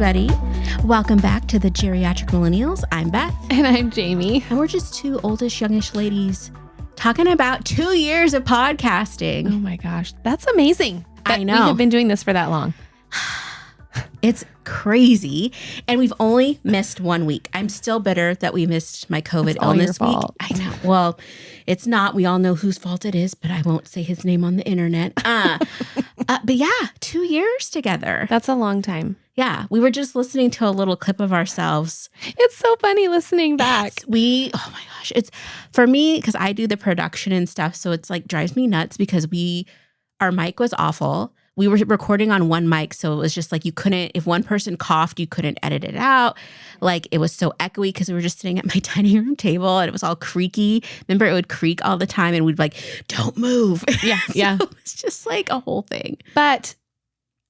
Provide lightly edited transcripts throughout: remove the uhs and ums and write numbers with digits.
everybody. Welcome back to the Geriatric Millennials. I'm Beth. And I'm Jayme. And we're just two oldish, youngish ladies talking about 2 years of podcasting. Oh my gosh. That's amazing. I know. We have been doing this for that long. It's crazy. And we've only missed 1 week. I'm still bitter that we missed my COVID illness week. I know. Well, it's not. We all know whose fault it is, but I won't say his name on the internet. But yeah, 2 years together. That's a long time. Yeah. We were just listening to a little clip of ourselves. It's so funny listening back. Oh my gosh. It's for me, because I do the production and stuff. So it's like drives me nuts because our mic was awful. We were recording on one mic, so it was just like you couldn't, if one person coughed, you couldn't edit it out. Like it was so echoey because we were just sitting at my dining room table and it was all creaky. Remember, it would creak all the time and we'd be like, don't move. Yeah, so yeah. It was just like a whole thing. But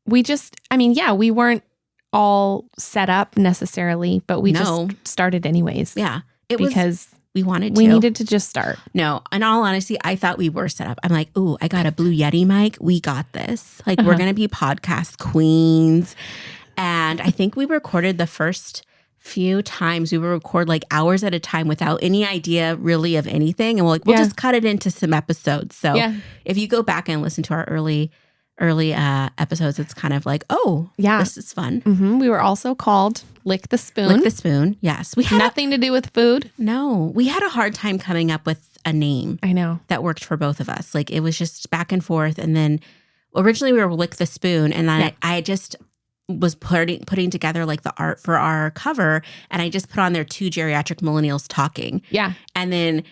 we weren't all set up necessarily, but we just started anyways. Yeah. Because we wanted to. We needed to just start. No, in all honesty, I thought we were set up. I'm like, ooh, I got a Blue Yeti mic. We got this. Like, we're going to be podcast queens. And I think we recorded the first few times. We would record like hours at a time without any idea really of anything. And we'll just cut it into some episodes. So if you go back and listen to our early episodes, it's kind of like, oh, yeah, this is fun. Mm-hmm. We were also called Lick the Spoon. Lick the Spoon, yes. We had nothing to do with food. No, we had a hard time coming up with a name. I know. That worked for both of us. Like it was just back and forth. And then originally we were Lick the Spoon. And then I just was putting together like the art for our cover. And I just put on there 2 geriatric millennials talking. Yeah. And then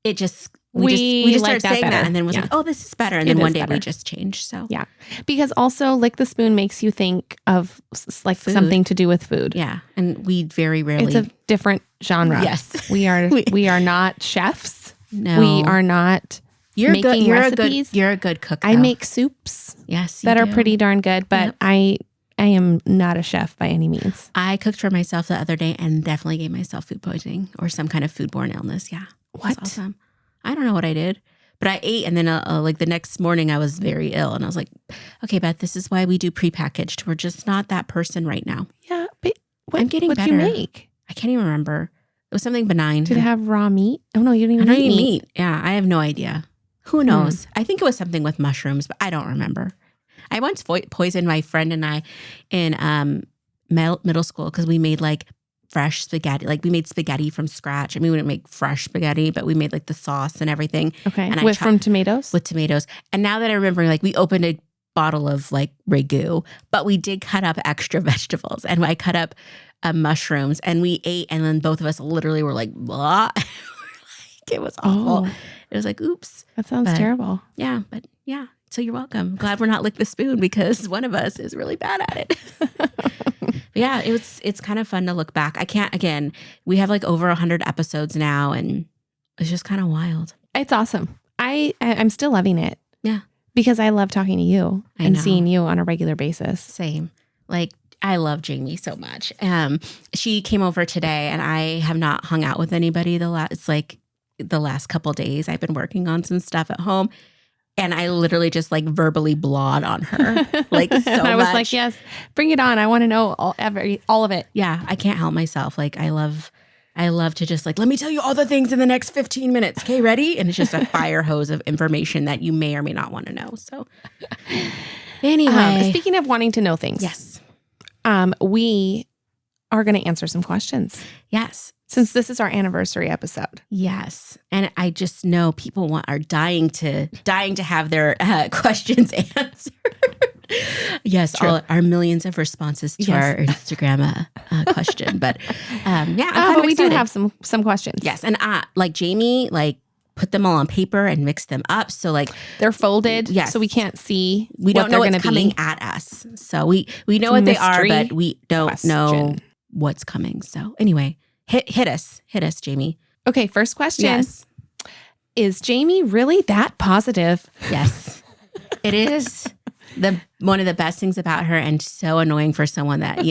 it just... We just started saying that and then was like, oh, this is better. And then one day we just changed. So yeah, because also Lick the Spoon makes you think of like food. Something to do with food. Yeah. And we very rarely. It's a different genre. Yes. We are not chefs. No. We are not making recipes. You're a good cook, though. I make soups. Yes, that are pretty darn good, but I am not a chef by any means. I cooked for myself the other day and definitely gave myself food poisoning or some kind of foodborne illness. Yeah. What? Awesome. I don't know what I did, but I ate. And then like the next morning I was very ill and I was like, okay, Beth, this is why we do prepackaged. We're just not that person right now. Yeah. But I'm getting better. What did you make? I can't even remember. It was something benign. Did it have raw meat? Oh no, you didn't even eat meat. Yeah. I have no idea. Who knows? I think it was something with mushrooms, but I don't remember. I once poisoned my friend and I in middle school because we made like fresh spaghetti. Like we made spaghetti from scratch. I mean, we didn't make fresh spaghetti, but we made like the sauce and everything. Okay. And from tomatoes? With tomatoes. And now that I remember, like we opened a bottle of like ragu, but we did cut up extra vegetables and I cut up mushrooms and we ate. And then both of us literally were like, blah. It was awful. Oh. It was like, oops. That sounds terrible. Yeah. But yeah. So you're welcome. Glad we're not Lick the Spoon because one of us is really bad at it. Yeah, it's kind of fun to look back. Again, we have like over 100 episodes now and it's just kind of wild. It's awesome. I'm still loving it. Yeah. Because I love talking to you and seeing you on a regular basis. Same. Like I love Jayme so much. She came over today and I have not hung out with anybody the last couple days. I've been working on some stuff at home. And I literally just like verbally blawed on her, like so much. I was like, yes, bring it on. I want to know all of it. Yeah, I can't help myself. Like I love to just like, let me tell you all the things in the next 15 minutes. Okay, ready? And it's just a fire hose of information that you may or may not want to know. So anyway. Speaking of wanting to know things. Yes. We are going to answer some questions. Yes. Since this is our anniversary episode. Yes. And I just know people are dying to have their questions answered. Yes, True. all our millions of responses to our Instagram question. But but we do have some questions. Yes. And like Jayme, like put them all on paper and mix them up. So like they're folded. Yes. So we can't see. We don't know what's coming at us. So we know what they are, but we don't know what's coming. So anyway. Hit us, Jayme. Okay, first question. Yes. Is Jayme really that positive? Yes, it is. One of the best things about her, and so annoying for someone that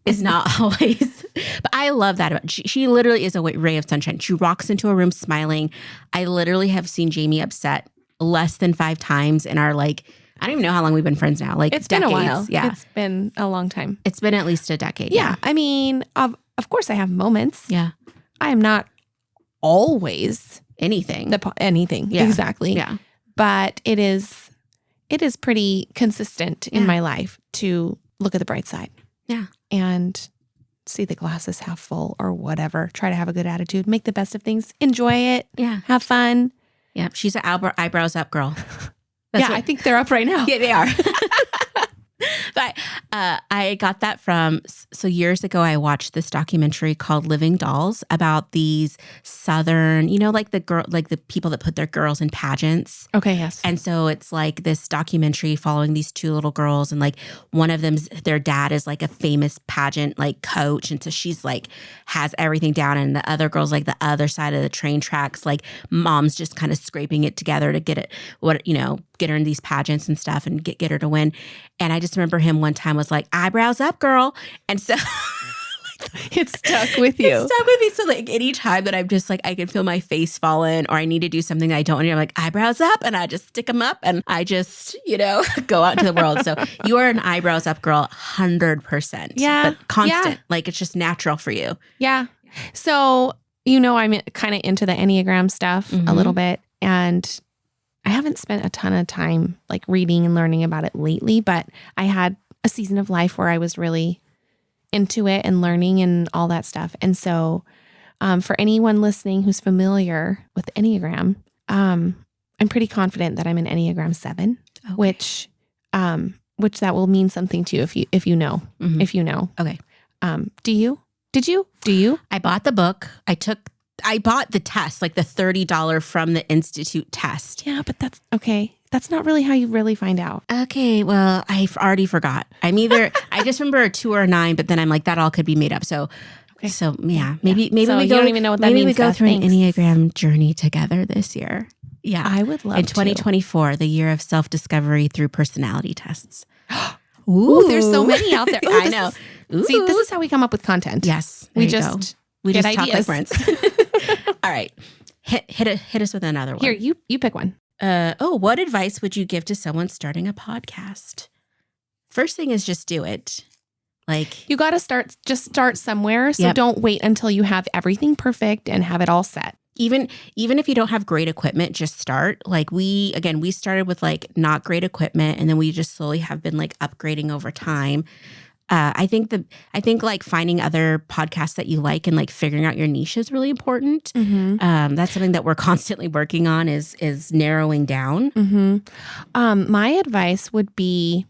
is not always. But I love that about. She literally is a ray of sunshine. She walks into a room smiling. I literally have seen Jayme upset less than 5 times in our like I don't even know how long we've been friends now. Like It's decades. been a while. Yeah. It's been a long time. It's been at least a decade. Yeah. I mean, of course I have moments. Yeah. I am not always Anything. anything. Yeah. Exactly. Yeah. But it is pretty consistent in my life to look at the bright side. Yeah. And see the glasses half full or whatever. Try to have a good attitude. Make the best of things. Enjoy it. Yeah. Have fun. Yeah. She's an eyebrows up girl. I think they're up right now. Yeah, they are. But I got that from, so years ago, I watched this documentary called Living Dolls about these Southern, like the people that put their girls in pageants. Okay, yes. And so it's like this documentary following these two little girls, and like one of them's, their dad is like a famous pageant like coach. And so she's like has everything down, and the other girl's like the other side of the train tracks, like mom's just kind of scraping it together to get it, get her in these pageants and stuff and get her to win. And I just remember him one time was like, eyebrows up, girl. And so it stuck with you. It stuck with me. So like any time that I'm just like, I can feel my face falling or I need to do something that I don't want to do, I'm like, eyebrows up, and I just stick them up and I just, go out into the world. So you are an eyebrows up girl, 100%. Yeah. But constant. Yeah. Like it's just natural for you. Yeah. So, I'm kind of into the Enneagram stuff a little bit, and I haven't spent a ton of time like reading and learning about it lately, but I had a season of life where I was really into it and learning and all that stuff. And so for anyone listening who's familiar with the Enneagram, I'm pretty confident that I'm an Enneagram 7, Okay. which that will mean something to you if you know. Mhm. If you know. Okay. Do you? Did you? Do you? I bought the book. I bought the test, like the $30 from the Institute test. Yeah, but that's okay. That's not really how you really find out. Okay, well, I've already forgot. I just remember a 2 or a 9, but then I'm like, that all could be made up. So, Okay. so yeah, maybe So we you go. don't even know what that maybe means, we go Beth. through Thanks. an Enneagram journey together this year. Yeah, I would love in to. 2024, the year of self-discovery through personality tests. Ooh, there's so many out there. Ooh, I know. See, this is how we come up with content. Yes, We there you go. just we get just talk like ideas. friends. All right, hit us with another one. Here, you pick one. What advice would you give to someone starting a podcast? First thing is just do it. Like You got to start somewhere. So Yep. don't wait until you have everything perfect and have it all set. even if you don't have great equipment, just start. Like we started with like not great equipment, and then we just slowly have been like upgrading over time. I think like finding other podcasts that you like and like figuring out your niche is really important. Mm-hmm. That's something that we're constantly working on is narrowing down. Mm-hmm. My advice would be,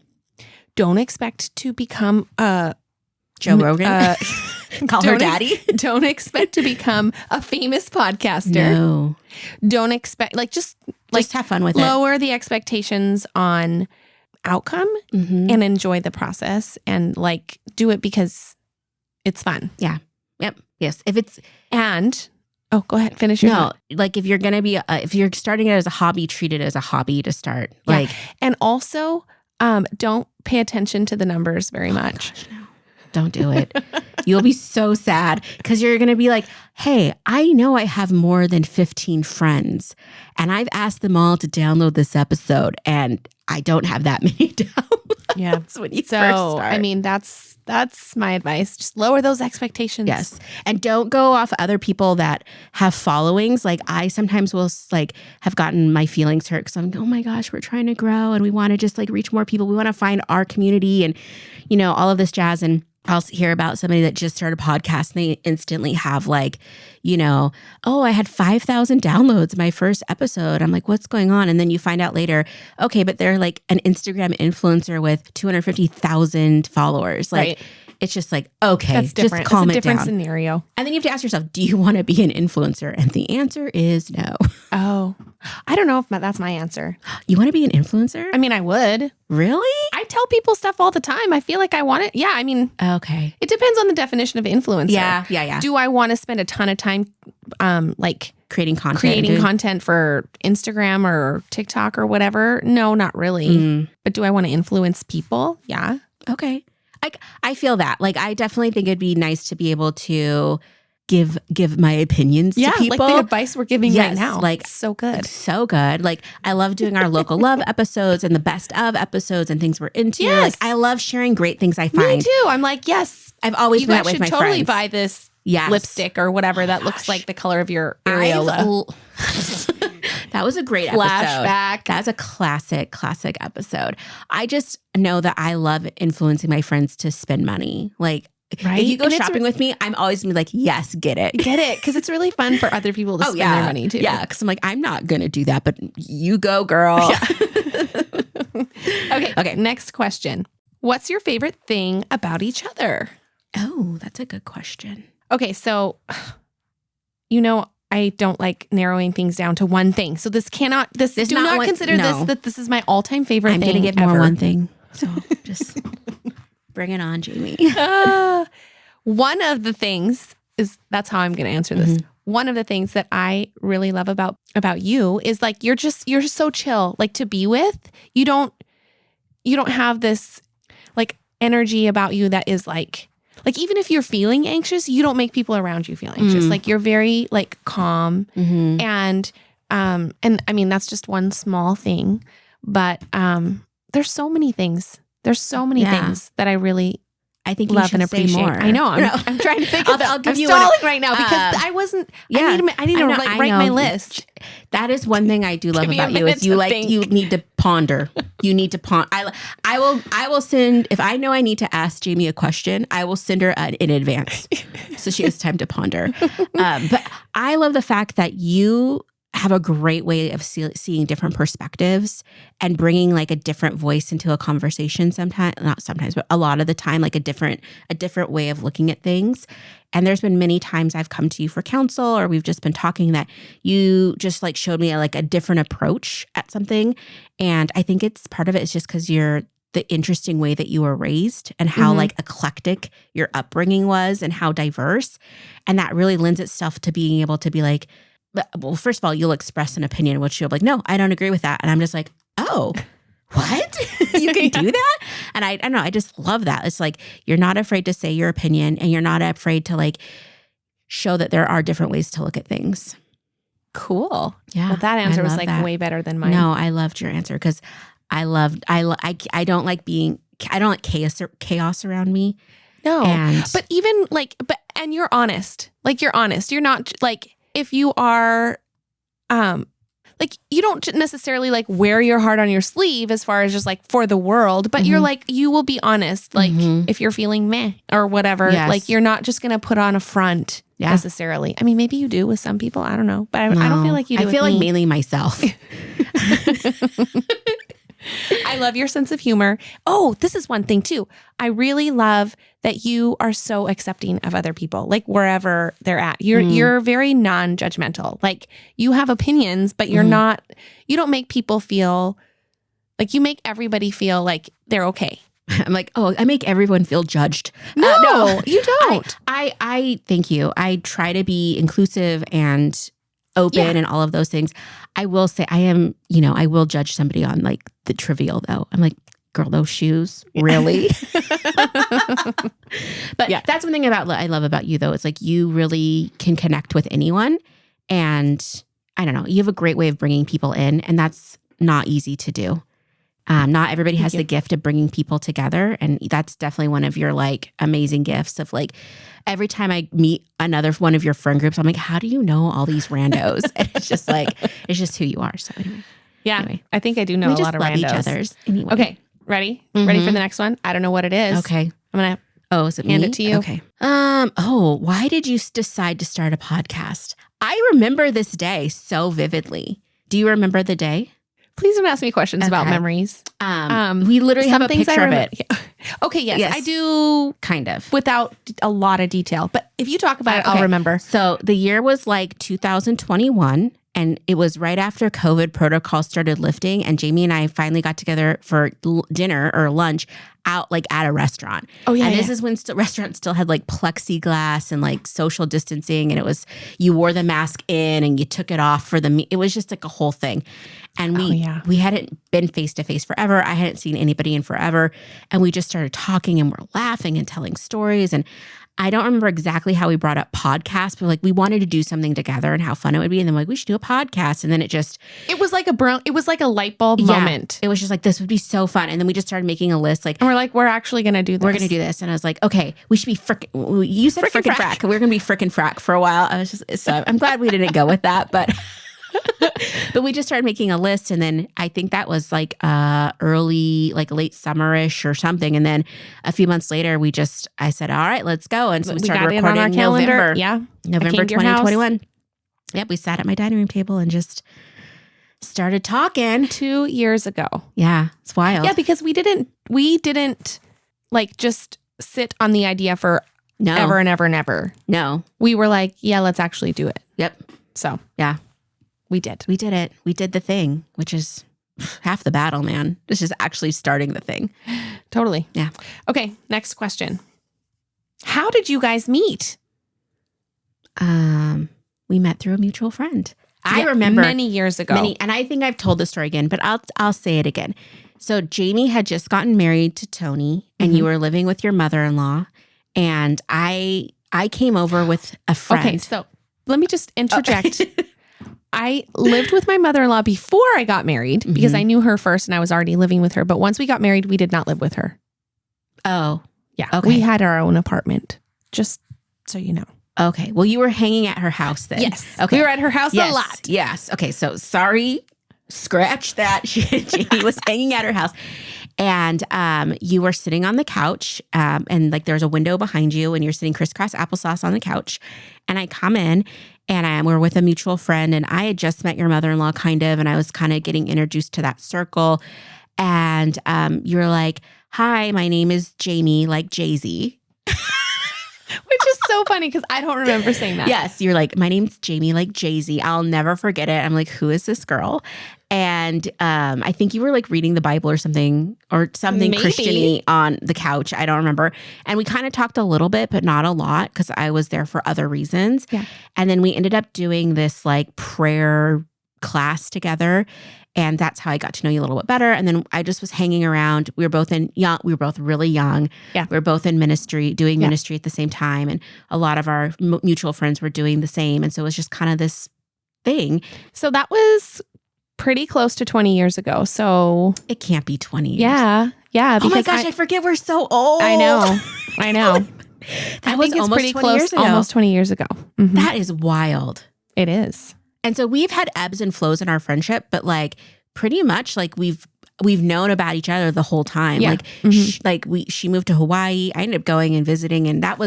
don't expect to become Joe Rogan, call her don't daddy. Don't expect to become a famous podcaster. No, Don't expect just have fun with it. lower the expectations on outcome Mhm. and enjoy the process and like do it because it's fun. Yep. Yes. If it's And go ahead, finish your no, thought. like if you're gonna be if you're starting it as a hobby, treat it as a hobby to start. Yeah. Like And also, don't pay attention to the numbers very much. gosh, no. Don't do it. You'll be so sad because you're going to be like, hey, I know I have more than 15 friends and I've asked them all to download this episode and I don't have that many downloads. Yeah. When you first So, start. I mean, that's my advice. Just lower those expectations. Yes. And don't go off other people that have followings. Like I sometimes will like have gotten my feelings hurt because I'm, oh my gosh, we're trying to grow and we want to just like reach more people. We want to find our community and, all of this jazz. And I'll hear about somebody that just started a podcast and they instantly have like, I had 5,000 downloads my first episode. I'm like, what's going on? And then you find out later, okay, but they're like an Instagram influencer with 250,000 followers. Like, Right. It's just like, okay, That's different. just calm it's a it different down. scenario. And then you have to ask yourself, do you want to be an influencer? And the answer is no. Oh, I don't know if that's my answer. You want to be an influencer? I mean, I would. Really? I tell people stuff all the time. I feel like I want it. Yeah. I mean, Okay. it depends on the definition of influencer. Yeah. Do I want to spend a ton of time, like Creating content. creating content for Instagram or TikTok or whatever? No, not really. Mm, But do I want to influence people? Yeah. okay. I feel that. Like, I definitely think it'd be nice to be able to give my opinions to people. Like the advice we're giving right now. Like it's so good. It's so good. Like I love doing our local love episodes and the best of episodes and things we're into. Yes. Like I love sharing great things I find. Me too. I'm like, yes. I've always been that way with my friends. You should totally buy this lipstick or whatever that looks like the color of your areola. That was a great flashback. Episode. That's a classic episode. I just know that I love influencing my friends to spend money. Like, right? If you go shopping with me, I'm always gonna be like, yes, get it. Get it. Because it's really fun for other people to spend their money too. Yeah. Because I'm like, I'm not going to do that, but you go, girl. Yeah. Okay. Next question. What's your favorite thing about each other? Oh, that's a good question. Okay. So, I don't like narrowing things down to one thing. So do not consider this is my all-time favorite thing. I'm going to give more one thing. So just bring it on, Jayme. One of the things that's how I'm going to answer this. Mm-hmm. One of the things that I really love about you is like, you're so chill, like to be with. You don't have this like energy about you that is like even if you're feeling anxious, you don't make people around you feel anxious. Like you're very like calm and I mean, that's just one small thing, but there's so many things. There's so many things that I think love and appreciate. More. I know. I'm trying to think of I'll give I'm you stalling right now because I wasn't. Yeah, I need to write my list. That is one thing I do love about you is you need to ponder. You need to ponder. I will send if I know I need to ask Jayme a question. I will send her in advance so she has time to ponder. But I love the fact that you have a great way of seeing different perspectives and bringing like a different voice into a conversation not sometimes, but a lot of the time, like a different way of looking at things. And there's been many times I've come to you for counsel or we've just been talking that you just like showed me like a different approach at something. And I think it's part of it is just because you're the interesting way that you were raised and how like eclectic your upbringing was and how diverse. And that really lends itself to being able to be like, well, first of all, you'll express an opinion, which you'll be like, no, I don't agree with that. And I'm just like, oh, what? You can do that? And I don't know. I just love that. It's like, you're not afraid to say your opinion and you're not afraid to like show that there are different ways to look at things. Cool. Yeah. Well, that answer was like way better than mine. No, I loved your answer because I don't like chaos around me. No. But even like, and you're honest. Like you're honest. You're not like, if you are, like you don't necessarily like wear your heart on your sleeve as far as just like for the world, but you're like, you will be honest. Like if you're feeling meh or whatever, like you're not just going to put on a front necessarily. I mean, maybe you do with some people. I don't know, but I don't feel like you do. I feel like mainly myself. I love your sense of humor. Oh, this is one thing too. I really love that you are so accepting of other people, like wherever they're at. You're very non-judgmental. Like you have opinions, but you don't make people feel like you make everybody feel like they're okay. I'm like, oh, I make everyone feel judged. No, you don't. I thank you. I try to be inclusive and open and all of those things. I will say I am, I will judge somebody on like the trivial though. I'm like, girl, those shoes, really? But that's one thing I love about you though. It's like you really can connect with anyone. And I don't know, you have a great way of bringing people in and that's not easy to do. Not everybody has the gift of bringing people together. And that's definitely one of your like amazing gifts of like, every time I meet another one of your friend groups, I'm like, how do you know all these randos? And it's just like, it's just who you are. So anyway. Yeah. Anyway, I think I do know a lot of randos. Each other's. Anyway. Okay. Ready? Ready for the next one? I don't know what it is. Okay. I'm going to is it hand me? it to you. Okay. Why did you decide to start a podcast? I remember this day so vividly. Do you remember the day? Please don't ask me questions about memories. We literally have a picture of it. Yeah. Okay, yes, I do. Kind of. Without a lot of detail. But if you talk about it, I'll remember. So the year was like 2021. And it was right after COVID protocol started lifting. And Jayme and I finally got together for dinner or lunch out like at a restaurant. Oh, yeah. And this is when restaurants still had like plexiglass and like social distancing. And it was, you wore the mask in and you took it off for the, it was just like a whole thing. And we hadn't been face to face forever. I hadn't seen anybody in forever. And we just started talking and we're laughing and telling stories. And I don't remember exactly how we brought up podcasts, but like we wanted to do something together and how fun it would be. And then like, we should do a podcast. And then it was like a light bulb moment. It was just like, this would be so fun. And then we just started making a list. Like, and we're like, we're actually going to do this. We're going to do this. And I was like, okay, we should be you said frickin' frack. We're going to be frickin' frack for a while. So I'm glad we didn't go with that, but but we just started making a list. And then I think that was like early, like late summerish or something. And then a few months later, I said, all right, let's go. And so we started recording on our calendar. November 2021. Yep. We sat at my dining room table and just started talking 2 years ago. Yeah. It's wild. Yeah. Because we didn't like just sit on the idea for ever and ever and ever. No. We were like, yeah, let's actually do it. Yep. So yeah. We did it. We did the thing, which is half the battle, man. This is actually starting the thing. Totally. Yeah. Okay. Next question. How did you guys meet? We met through a mutual friend. I remember many years ago. And I think I've told the story again, but I'll say it again. So Jayme had just gotten married to Tony, and you were living with your mother-in-law, and I came over with a friend. Okay, so let me just interject. I lived with my mother-in-law before I got married because I knew her first and I was already living with her. But once we got married, we did not live with her. Oh. Yeah. Okay. We had our own apartment, just so you know. Okay. Well, you were hanging at her house then. Yes. Okay. We were at her house a lot. Yes. Okay. So sorry. Scratch that. Jayme was hanging at her house. And you were sitting on the couch and like there's a window behind you and you're sitting crisscross applesauce on the couch. And I come in and we're with a mutual friend and I had just met your mother-in-law kind of, and I was kind of getting introduced to that circle. And you're like, hi, my name is Jayme, like Jay-Z. Which is so funny because I don't remember saying that. Yes, you're like, my name's Jayme, like Jay-Z. I'll never forget it. I'm like, who is this girl? And I think you were like reading the Bible or something Christian-y on the couch. I don't remember. And we kind of talked a little bit, but not a lot because I was there for other reasons. Yeah. And then we ended up doing this like prayer class together. And that's how I got to know you a little bit better. And then I just was hanging around. We were both really young. Yeah. We were both in ministry, doing ministry at the same time. And a lot of our mutual friends were doing the same. And so it was just kind of this thing. So that was pretty close to 20 years ago. So it can't be 20 years. Yeah. Yeah. Oh my gosh, I forget we're so old. I know. That was almost pretty 20 close. years ago. Almost 20 years ago. Mm-hmm. That is wild. It is. And so we've had ebbs and flows in our friendship, but like pretty much like we've known about each other the whole time. Yeah. Like she moved to Hawaii. I ended up going and visiting, and that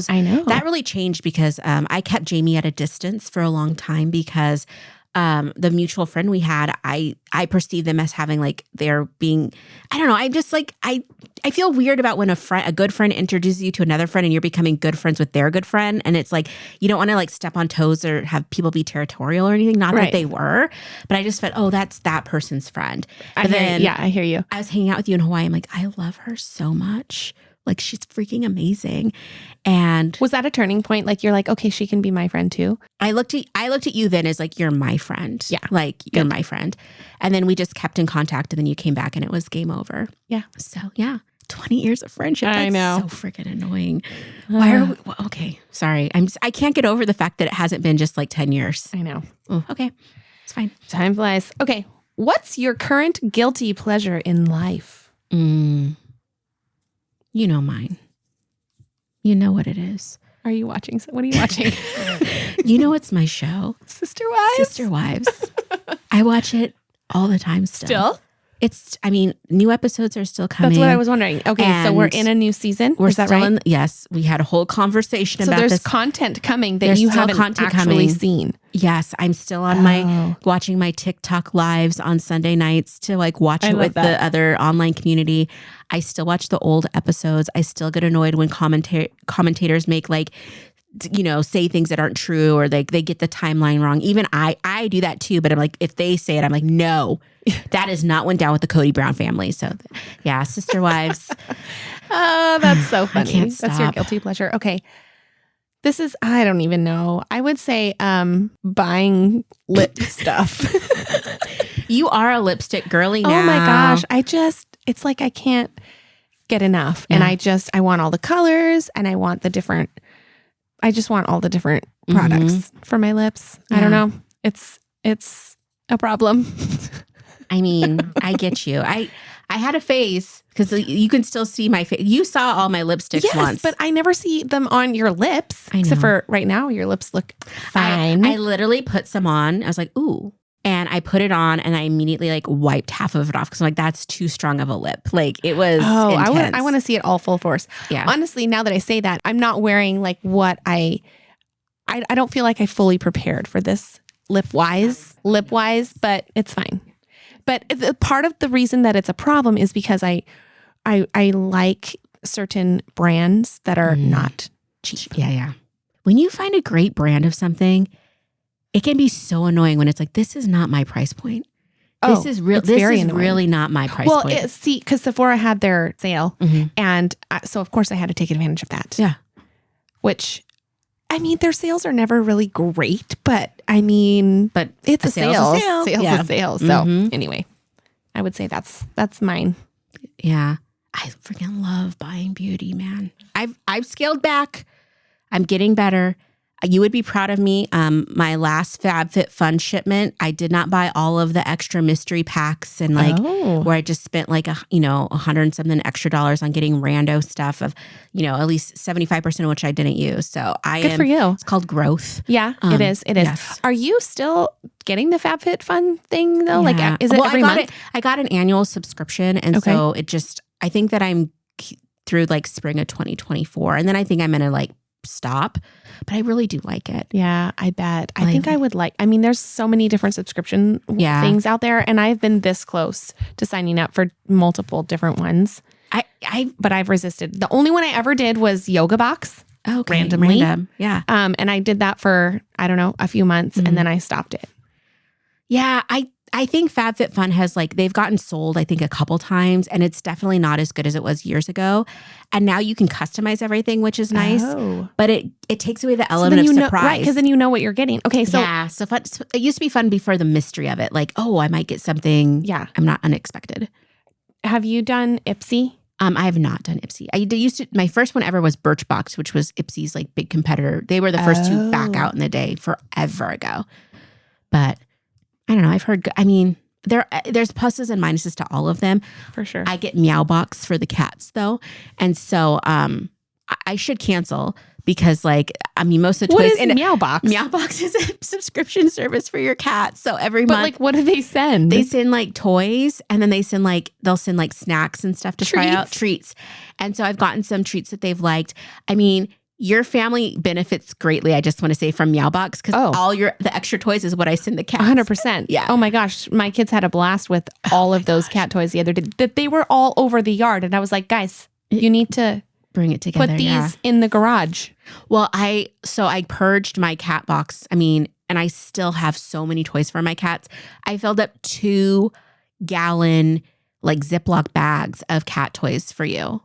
really changed because I kept Jayme at a distance for a long time because the mutual friend we had, I perceive them as having like they're being, I don't know. I'm just like, I feel weird about when a good friend introduces you to another friend and you're becoming good friends with their good friend. And it's like, you don't want to like step on toes or have people be territorial or anything. Not that they were, but I just felt, oh, that's that person's friend. But I hear you. I was hanging out with you in Hawaii. I'm like, I love her so much. Like she's freaking amazing. And was that a turning point? Like you're like, okay, she can be my friend too. I looked at you then as like, you're my friend. Yeah. Like you're my friend. And then we just kept in contact and then you came back and it was game over. Yeah. So yeah, 20 years of friendship. That's I know. So freaking annoying. Why are we, well, okay. Sorry. I can't get over the fact that it hasn't been just like 10 years. I know. Oh, okay. It's fine. Time flies. Okay. What's your current guilty pleasure in life? You know mine. You know what it is. Are you watching? What are you watching? You know it's my show. Sister Wives? Sister Wives. I watch it all the time still. New episodes are still coming. That's what I was wondering. Okay, so we're in a new season? We're Is that still right? Yes, we had a whole conversation about this. So there's content coming that you haven't actually seen. Yes, I'm still on watching my TikTok lives on Sunday nights to like watch it with the other online community. I still watch the old episodes. I still get annoyed when commentators make like, say things that aren't true or they get the timeline wrong. Even I do that too, but I'm like, if they say it, I'm like, no, that is not went down with the Cody Brown family. So yeah, Sister Wives. Oh, that's so funny. I can't stop. That's your guilty pleasure. Okay. This is, I don't even know. I would say buying lip stuff. You are a lipstick girly now. Oh my gosh. It's like I can't get enough. Yeah. And I want all the colors and I want the different I just want all the different products for my lips. I don't know. It's a problem. I mean, I get you. I had a phase because you can still see my face. You saw all my lipsticks once. But I never see them on your lips. Except for right now, your lips look fine. I literally put some on. I was like, ooh. And I put it on and I immediately like wiped half of it off because I'm like, that's too strong of a lip. Like it was intense. I want to see it all full force. Yeah. Honestly, now that I say that, I'm not wearing like what I don't feel like I fully prepared for this lip wise, but it's fine. But part of the reason that it's a problem is because I like certain brands that are not cheap. Yeah. When you find a great brand of something, it can be so annoying when it's like, this is not my price point. This is really not my price point. Well, see, because Sephora had their sale, and so of course I had to take advantage of that. Yeah. Which, I mean, their sales are never really great, but I mean, it's a sale. Sales is sales. So anyway, I would say that's mine. Yeah. I freaking love buying beauty, man. I've scaled back. I'm getting better. You would be proud of me. My last FabFitFun shipment, I did not buy all of the extra mystery packs and where I just spent like $100 and something extra dollars on getting rando stuff of, at least 75% of which I didn't use. So Good for you. It's called growth. Yeah, it is. It is. Yes. Are you still getting the FabFitFun thing though? Yeah. Like, is it every month? I got an annual subscription. And so I think that I'm through like spring of 2024. And then I think I'm going to like stop, but I really do like it. Yeah, I bet. I think I would there's so many different subscription things out there, and I've been this close to signing up for multiple different ones. But I've resisted. The only one I ever did was Yoga Box. Okay. Randomly. Random. Yeah. And I did that for, I don't know, a few months, and then I stopped it. Yeah, I think FabFitFun has they've gotten sold, I think, a couple times, and it's definitely not as good as it was years ago. And now you can customize everything, which is nice, but it takes away the element of surprise. Right, because then you know what you're getting. Okay, so yeah, so fun, it used to be fun before the mystery of it. Like, oh, I might get something I'm not unexpected. Have you done Ipsy? I have not done Ipsy. My first one ever was Birchbox, which was Ipsy's big competitor. They were the first to back out in the day forever ago. But I don't know. I've heard. I mean, there's pluses and minuses to all of them. For sure. I get Meowbox for the cats though, and so I should cancel because most of the toys. What is Meowbox? Meowbox is a subscription service for your cat. So every month, what do they send? They send toys, and then they'll send snacks and stuff to try out, treats. And so I've gotten some treats that they've liked. I mean, your family benefits greatly, I just want to say, from Meowbox, because all the extra toys is what I send the cats. 100%. Yeah. Oh my gosh. My kids had a blast with all of those cat toys the other day. That they were all over the yard. And I was like, guys, you need to bring it together. Put these in the garage. Well, I purged my cat box. I mean, and I still have so many toys for my cats. I filled up 2-gallon Ziploc bags of cat toys for you.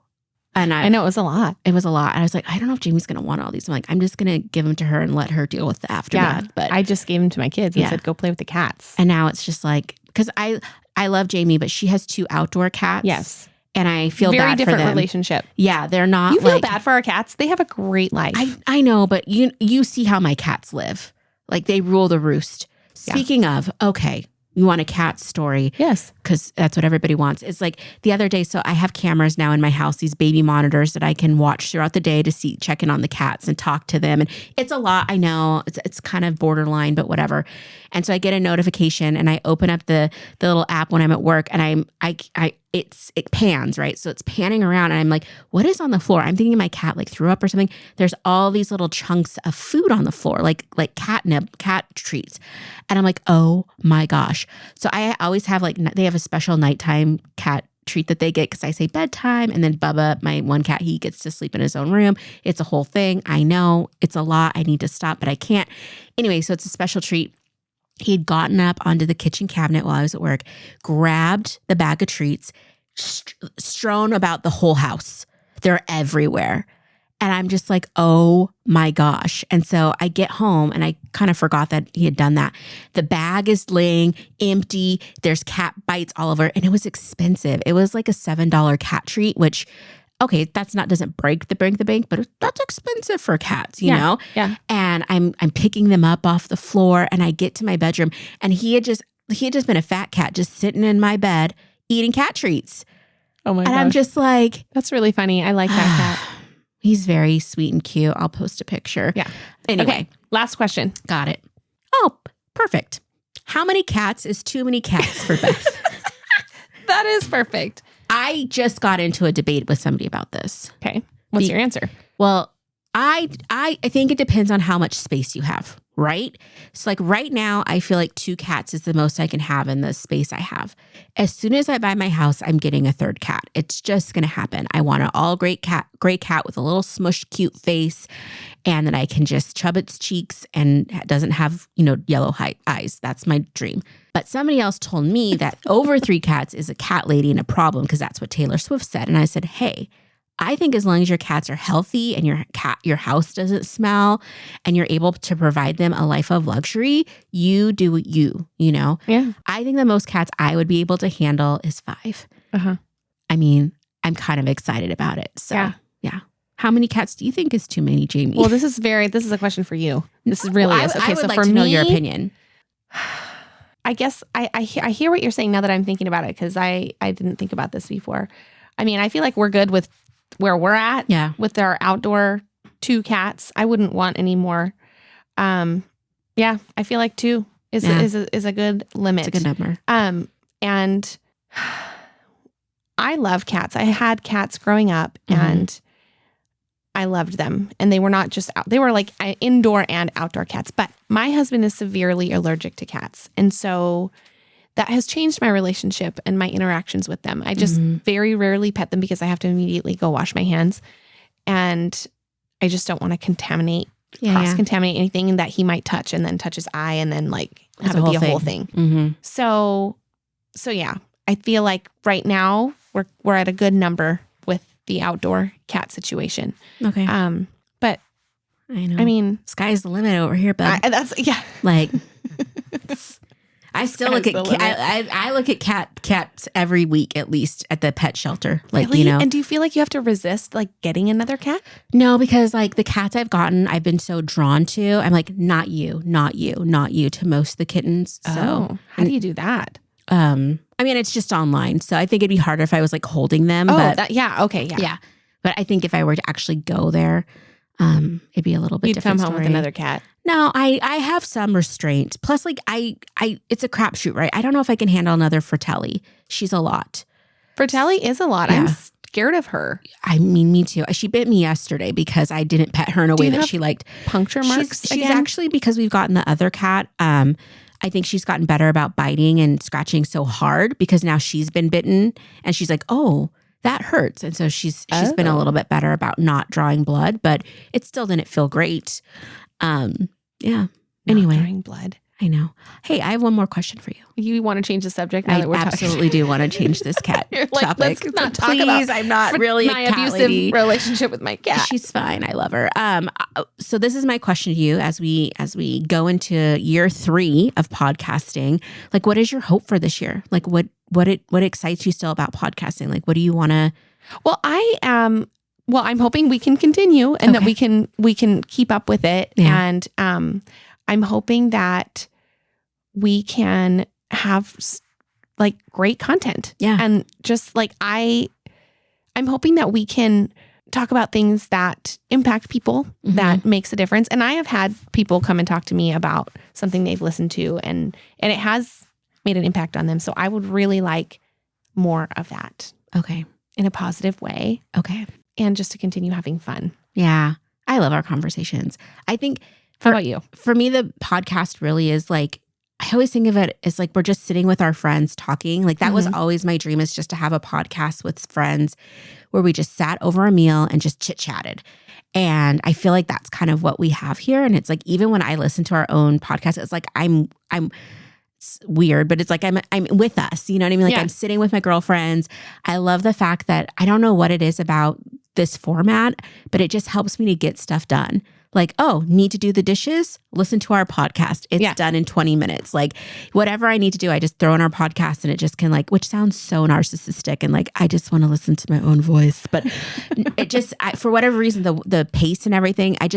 And I know it was a lot. It was a lot. And I was like, I don't know if Jamie's going to want all these. I'm like, I'm just going to give them to her and let her deal with the aftermath. Yeah, but I just gave them to my kids and said, go play with the cats. And now it's just because I love Jamie, but she has 2 outdoor cats. Yes. And I feel bad for them. Very different relationship. Yeah, they're not. You feel bad for our cats. They have a great life. I know, but you see how my cats live. They rule the roost. Speaking of, okay, you want a cat story? Yes. Because that's what everybody wants. It's the other day, so I have cameras now in my house, these baby monitors that I can watch throughout the day to check in on the cats and talk to them. And it's a lot, I know. It's kind of borderline, but whatever. And so I get a notification and I open up the little app when I'm at work, and it pans, right? So it's panning around and I'm like, what is on the floor? I'm thinking my cat threw up or something. There's all these little chunks of food on the floor, like catnip, cat treats. And I'm like, oh my gosh. So I always have they have a special nighttime cat treat that they get because I say bedtime, and then Bubba, my one cat, he gets to sleep in his own room. It's a whole thing. I know it's a lot. I need to stop, but I can't. Anyway, so it's a special treat. He had gotten up onto the kitchen cabinet while I was at work, grabbed the bag of treats, strewn about the whole house. They're everywhere. And I'm just like, oh my gosh. And so I get home and I kind of forgot that he had done that. The bag is laying empty. There's cat bites all over. And it was expensive. It was a $7 cat treat, which okay, doesn't break the bank, but that's expensive for cats, you know? Yeah. And I'm picking them up off the floor, and I get to my bedroom, and he had just been a fat cat just sitting in my bed eating cat treats. Oh my gosh. And I'm just like, that's really funny. I like that cat. He's very sweet and cute. I'll post a picture. Yeah. Anyway. Okay. Last question. Got it. Oh, perfect. How many cats is too many cats for Beth? That is perfect. I just got into a debate with somebody about this. Okay. What's your answer? Well, I think it depends on how much space you have, right? So like right now, I feel like 2 cats is the most I can have in the space I have. As soon as I buy my house, I'm getting a 3rd cat. It's just going to happen. I want an all gray cat with a little smushed, cute face, and that I can just chub its cheeks and doesn't have, yellow eyes. That's my dream. But somebody else told me that over 3 cats is a cat lady and a problem, because that's what Taylor Swift said. And I said, hey, I think as long as your cats are healthy and your house doesn't smell and you're able to provide them a life of luxury, you do you know? Yeah. I think the most cats I would be able to handle is 5. Uh-huh. I mean, I'm kind of excited about it. So yeah. How many cats do you think is too many, Jayme? Well, this is a question for you. This is really is. Okay, I would like to know your opinion. I guess I hear what you're saying now that I'm thinking about it, because I didn't think about this before. I mean, I feel like we're good with where we're at with our outdoor 2 cats. I wouldn't want any more. I feel like 2 is a good limit. It's a good number. And I love cats. I had cats growing up, and I loved them. And they were not just they were like indoor and outdoor cats. But my husband is severely allergic to cats. And so that has changed my relationship and my interactions with them. I just very rarely pet them because I have to immediately go wash my hands. And I just don't want to cross-contaminate anything that he might touch and then touch his eye and then like have it be a whole thing. Mm-hmm. So yeah, I feel like right now we're at a good number with the outdoor cat situation. Okay. But I know. I mean, sky's the limit over here, but like I still look at I look at cats every week at least at the pet shelter. Like, really? And do you feel like you have to resist like getting another cat? No, because like the cats I've gotten, I've been so drawn to. I'm like, not you, to most of the kittens. So how do you do that? I mean, it's just online. So I think it'd be harder if I was like holding them. Yeah. But I think if I were to actually go there, it'd be a little bit You'd different. Come home story. with another cat. No, I have some restraint. Plus, like it's a crapshoot, right? I don't know if I can handle another Fratelli. She's a lot. Fratelli is a lot. Yeah. I'm scared of her. I mean, me too. She bit me yesterday because I didn't pet her in a way that she liked. Puncture marks. She's actually, because we've gotten the other cat. I think she's gotten better about biting and scratching so hard because now she's been bitten and she's like, oh, that hurts. And so she's been a little bit better about not drawing blood, but it still didn't feel great. Yeah. Anyway. Not drawing blood. I know. Hey, I have one more question for you. You want to change the subject now that we're talking? I absolutely do want to change this cat topic. Let's not talk Please, I'm not really my a cat abusive lady. relationship with my cat. She's fine. I love her. So this is my question to you as we go into year 3 of podcasting. Like, what is your hope for this year? Like, what excites you still about podcasting? Like, what do you want to? Well, I'm hoping we can continue and that we can keep up with it. Yeah. And I'm hoping that we can have like great content. Yeah. And just like I'm hoping that we can talk about things that impact people, that makes a difference. And I have had people come and talk to me about something they've listened to and it has made an impact on them. So I would really like more of that. Okay. In a positive way. Okay. And just to continue having fun. Yeah. I love our conversations. I think how about you? For me, the podcast really is like, I always think of it as like we're just sitting with our friends talking. Like that was always my dream, is just to have a podcast with friends where we just sat over a meal and just chit-chatted. And I feel like that's kind of what we have here. And it's like, even when I listen to our own podcast, it's like it's weird, but it's like I'm with us. You know what I mean? Like I'm sitting with my girlfriends. I love the fact that I don't know what it is about this format, but it just helps me to get stuff done. like, oh, need to do the dishes? Listen to our podcast. It's done in 20 minutes. Like whatever I need to do, I just throw in our podcast and it just can like, which sounds so narcissistic and like, I just want to listen to my own voice. But it just, for whatever reason, the pace and everything, I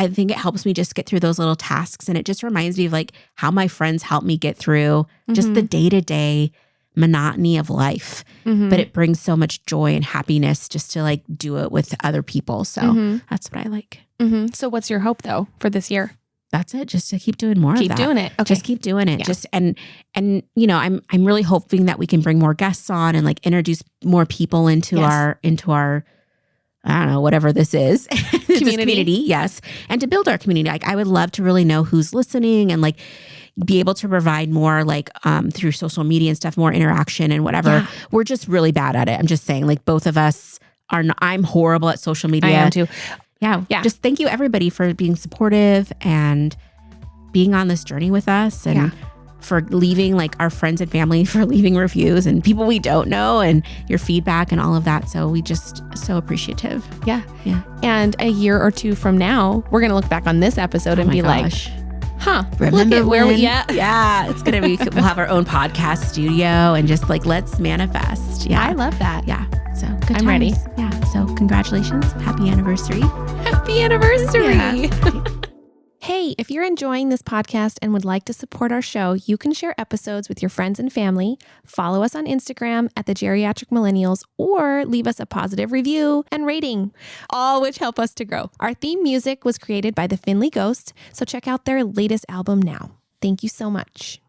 think it helps me just get through those little tasks. And it just reminds me of like how my friends help me get through just the day-to-day monotony of life. But it brings so much joy and happiness just to like do it with other people. So that's what I like. So what's your hope though for this year? That's it. Just to keep doing more of that. Keep doing it. Okay. Just keep doing it. Yeah. Just and you know, I'm really hoping that we can bring more guests on and like introduce more people into our I don't know, whatever this is. Community. Yes. And to build our community. Like I would love to really know who's listening and like be able to provide more like through social media and stuff, more interaction and whatever. Yeah. We're just really bad at it. I'm just saying like both of us are I'm horrible at social media. I am too. Yeah. Just thank you everybody for being supportive and being on this journey with us and for leaving like our friends and family for leaving reviews and people we don't know and your feedback and all of that. So we just so appreciative. Yeah. And a year or two from now, we're going to look back on this episode and be like, remember where we Yeah. It's going to be, we'll have our own podcast studio and just like, let's manifest. Yeah. I love that. Yeah. So good I'm ready. Yeah. So congratulations. Happy anniversary. Happy anniversary. Yeah. Hey, if you're enjoying this podcast and would like to support our show, you can share episodes with your friends and family, follow us on Instagram at the Geriatric Millennials, or leave us a positive review and rating, all which help us to grow. Our theme music was created by the Finley Ghost, so check out their latest album now. Thank you so much.